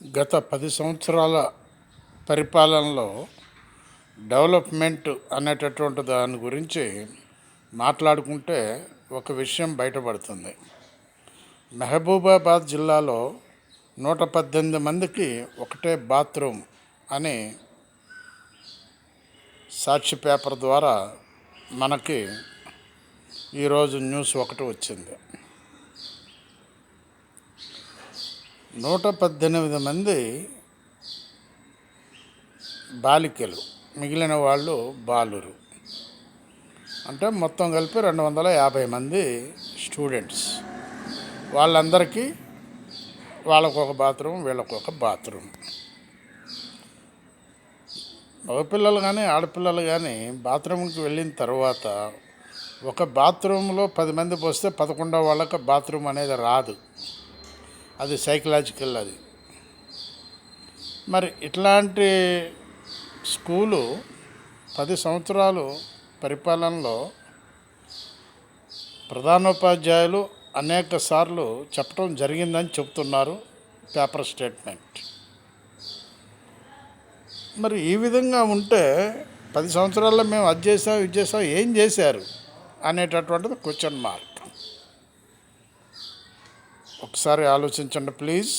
గత 10 సంవత్సరాల పరిపాలనలో డెవలప్మెంట్ అనేటటువంటి దాని గురించి మాట్లాడుకుంటే ఒక విషయం బయటపడుతుంది. మహబూబాబాద్ జిల్లాలో 118 మందికి ఒకటే బాత్రూమ్ అని సాక్షి పేపర్ ద్వారా మనకి ఈరోజు న్యూస్ ఒకటి వచ్చింది. 118 మంది బాలికలు, మిగిలిన వాళ్ళు బాలురు, అంటే మొత్తం కలిపి 250 మంది స్టూడెంట్స్. వాళ్ళందరికీ వాళ్ళకొక బాత్రూమ్, వీళ్ళకొక బాత్రూమ్. మగపిల్లలు కానీ ఆడపిల్లలు కానీ బాత్రూమ్కి వెళ్ళిన తర్వాత ఒక బాత్రూంలో 10 మంది పోస్తే 11వ వాళ్ళకి బాత్రూమ్ అనేది రాదు. అది సైకలాజికల్. అది మరి ఇట్లాంటి స్కూలు 10 సంవత్సరాలు పరిపాలనలో ప్రధానోపాధ్యాయులు అనేక సార్లు చెప్పడం జరిగిందని చెప్తున్నారు పేపర్ స్టేట్మెంట్. మరి ఈ విధంగా ఉంటే 10 సంవత్సరాల్లో మేము అది చేసాం, ఇది చేసాం, ఏం చేశారు అనేటటువంటిది క్వశ్చన్ మార్క్. ఒకసారి ఆలోచించండి ప్లీజ్.